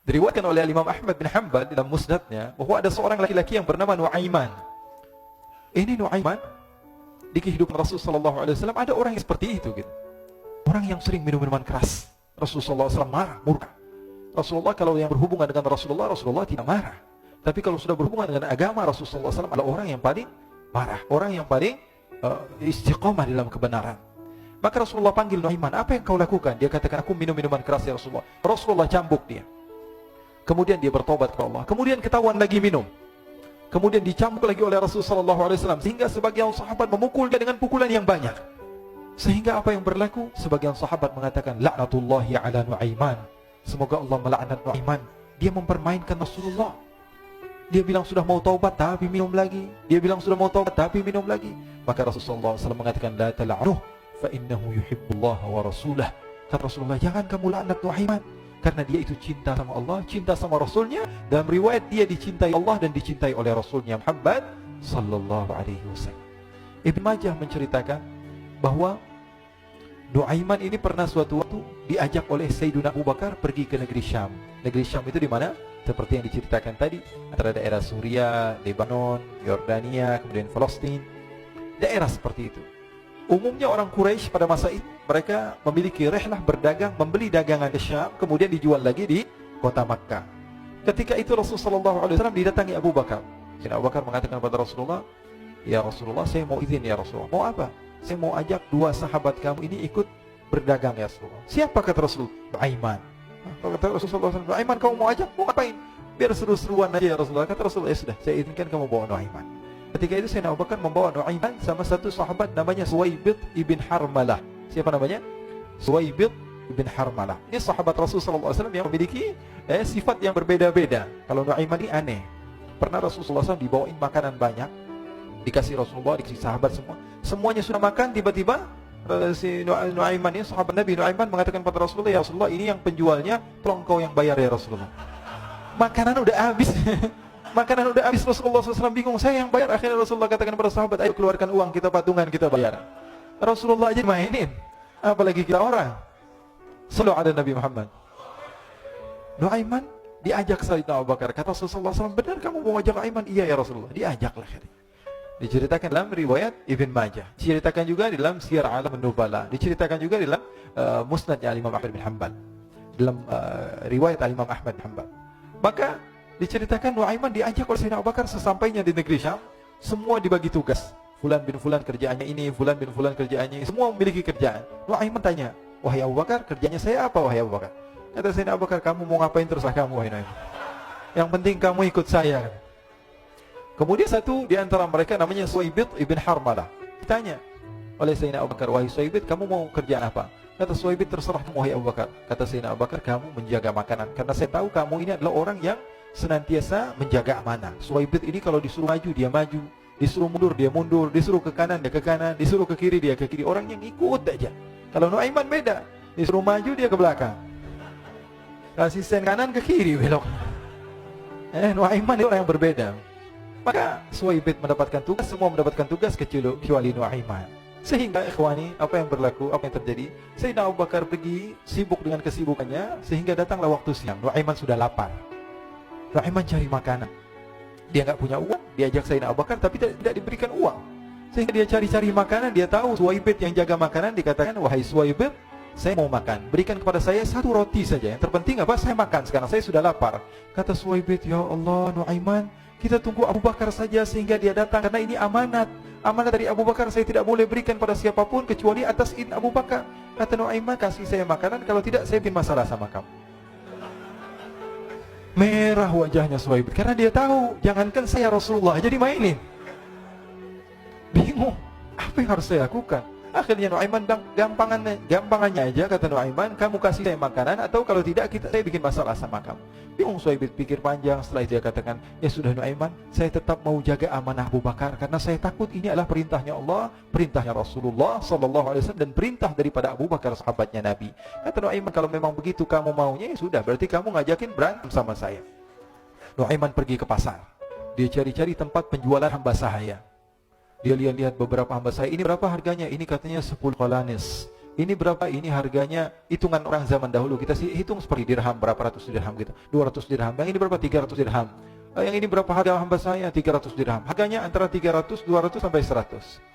Diriwayatkan oleh Imam Ahmad bin Hanbal dalam musnadnya bahwa ada seorang laki-laki yang bernama Nuaiman. Ini Nuaiman di kehidupan Rasulullah SAW ada orang yang seperti itu gitu. Orang yang sering minum minuman keras. Rasulullah SAW marah, murka. Rasulullah kalau yang berhubungan dengan Rasulullah tidak marah. Tapi kalau sudah berhubungan dengan agama, Rasulullah SAW adalah orang yang paling marah, orang yang paling istiqomah dalam kebenaran. Maka Rasulullah panggil Nuaiman, apa yang kau lakukan? Dia katakan, aku minum minuman keras ya Rasulullah. Rasulullah cambuk dia. Kemudian dia bertobat kepada Allah. Kemudian ketahuan lagi minum. Kemudian dicambuk lagi oleh Rasulullah SAW. Sehingga sebagian sahabat memukul dia dengan pukulan yang banyak. Sehingga apa yang berlaku? Sebagian sahabat mengatakan, la'natullahi ala Nuaiman. Semoga Allah melaknat Nuaiman. Dia mempermainkan Rasulullah. Dia bilang sudah mau taubat tapi minum lagi. Dia bilang sudah mau taubat tapi minum lagi. Maka Rasulullah SAW mengatakan, la tala'nuh fa innahu yuhibbullah wa rasulah. Kata Rasulullah, jangan kamu laknat Nuaiman, karena dia itu cinta sama Allah, cinta sama Rasulnya. Dalam riwayat dia dicintai Allah dan dicintai oleh Rasulnya Muhammad sallallahu alaihi wasallam. Ibn Majah menceritakan bahwa Nuaiman ini pernah suatu waktu diajak oleh Sayyidina Abu Bakar pergi ke negeri Syam. Negeri Syam itu di mana? Seperti yang diceritakan tadi, antara daerah Suriah, Lebanon, Yordania, kemudian Palestina. Daerah seperti itu. Umumnya orang Quraisy pada masa itu mereka memiliki rihlah berdagang, membeli dagangan ke Syam, kemudian dijual lagi di kota Makkah. Ketika itu Rasulullah SAW didatangi Abu Bakar. Sayyidina Abu Bakar mengatakan kepada Rasulullah, ya Rasulullah, saya mau izin ya Rasulullah. Mau apa? Saya mau ajak dua sahabat kamu ini ikut berdagang ya Rasulullah. Siapa kata Rasul? Nuaiman. Kata Rasulullah SAW, Nuaiman kamu mau ajak? Mau ngapain? Biar seru-seruan aja ya Rasulullah. Kata Rasulullah, ya sudah, saya izinkan kamu bawa Nuaiman. Ketika itu Sayyidina Abu Bakar membawa Nuaiman sama satu sahabat namanya Suwaibid ibn Harmalah. Siapa namanya? Suwaibid ibn Harmalah. Ini sahabat Rasulullah SAW yang memiliki sifat yang berbeda-beda. Kalau Nuaiman ini aneh. Pernah Rasulullah SAW dibawain makanan banyak, dikasih Rasulullah, dikasih sahabat semua. Semuanya sudah makan, tiba-tiba si Nuaiman ini, sahabat Nabi Nuaiman mengatakan kepada Rasulullah, ya Rasulullah, ini yang penjualnya, tolong kau yang bayar ya Rasulullah. Makanan udah habis. Makanan udah habis, Rasulullah SAW bingung, saya yang bayar. Akhirnya Rasulullah katakan kepada sahabat, ayo keluarkan uang, kita patungan, kita bayar. Rasulullah aja mainin, apalagi kita orang. Sallu ala Nabi Muhammad. Nuaiman diajak Sayyidina Abu Bakar. Kata Rasulullah SAW, benar kamu mau ajak Nuaiman? Iya ya Rasulullah. Diajaklah. Diceritakan dalam riwayat Ibn Majah. Diceritakan juga dalam Siyar A'lam Nubala. Diceritakan juga dalam Musnadnya Imam Ahmad bin Hanbal. Dalam riwayat Imam Ahmad bin Hanbal. Maka diceritakan Nuaiman diajak oleh Sayyidina Abu Bakar. Sesampainya di negeri Syam, semua dibagi tugas. Fulan bin Fulan kerjaannya ini, Fulan bin Fulan kerjaannya ini. Semua memiliki kerjaan. Nuaiman tanya, wahai Abu Bakar, kerjanya saya apa wahai Abu Bakar? Kata Sayyidina Abu Bakar, kamu mau ngapain terserah kamu wahai Nuaiman. Yang penting kamu ikut saya. Kemudian satu di antara mereka namanya Suwaibid ibn Harmalah. Ditanya oleh Sayyidina Abu Bakar, wahai Suwaibid, kamu mau kerjaan apa? Kata Suwaibid, terserah kamu wahai Abu Bakar. Kata Sayyidina Abu Bakar, kamu menjaga makanan, karena saya tahu kamu ini adalah orang yang senantiasa menjaga amanah. Suwaibid ini kalau disuruh maju dia maju, disuruh mundur dia mundur, disuruh ke kanan dia ke kanan, disuruh ke kiri dia ke kiri. Orang yang ikut aja. Kalau Nuaiman beda, disuruh maju dia ke belakang, kasih sen kanan ke kiri belok. Nuaiman itu orang yang berbeda. Maka Suwaibid mendapatkan tugas, semua mendapatkan tugas kecuali Nuaiman. Sehingga ikhwani, apa yang berlaku, apa yang terjadi? Sayyidina Abu Bakar pergi sibuk dengan kesibukannya, sehingga datanglah waktu siang. Nuaiman sudah lapar. Nuaiman cari makanan. Dia nggak punya uang, diajak Sayyidina Abu Bakar tapi tidak diberikan uang. Sehingga dia cari-cari makanan, dia tahu Suwaibid yang jaga makanan, dikatakan, wahai Suwaibid, saya mau makan, berikan kepada saya satu roti saja. Yang terpenting apa? Saya makan sekarang, saya sudah lapar. Kata Suwaibid, ya Allah Nuaiman, kita tunggu Abu Bakar saja sehingga dia datang, karena ini amanat. Amanat dari Abu Bakar, saya tidak boleh berikan pada siapapun kecuali atas izin Abu Bakar. Kata Nuaiman, kasih saya makanan, kalau tidak saya bikin masalah sama kamu. Merah wajahnya Suwaibid, karena dia tahu, jangankan saya Rasulullah jadi mainin. Bingung, apa yang harus saya lakukan? Akhirnya Nuaiman bilang, gampangannya aja, kata Nuaiman, kamu kasih saya makanan, atau kalau tidak saya bikin masalah sama kamu. Bingung Suwaibid, pikir panjang. Setelah itu dia katakan, ya sudah Nuaiman, saya tetap mau jaga amanah Abu Bakar, karena saya takut ini adalah perintahnya Allah, perintahnya Rasulullah SAW, dan perintah daripada Abu Bakar sahabatnya Nabi. Kata Nuaiman, kalau memang begitu kamu maunya, ya sudah, berarti kamu ngajakin berantem sama saya. Nuaiman pergi ke pasar. Dia cari-cari tempat penjualan hamba sahaya. Dia lihat-lihat beberapa hamba sahaya. Ini berapa harganya? Ini katanya 10 qalanis. Ini berapa? Ini harganya hitungan orang zaman dahulu. Kita sih hitung seperti dirham, berapa ratus dirham gitu. 200 dirham. Yang ini berapa? 300 dirham. Yang ini berapa harga hamba saya? 300 dirham. Harganya antara 300, 200 sampai 100.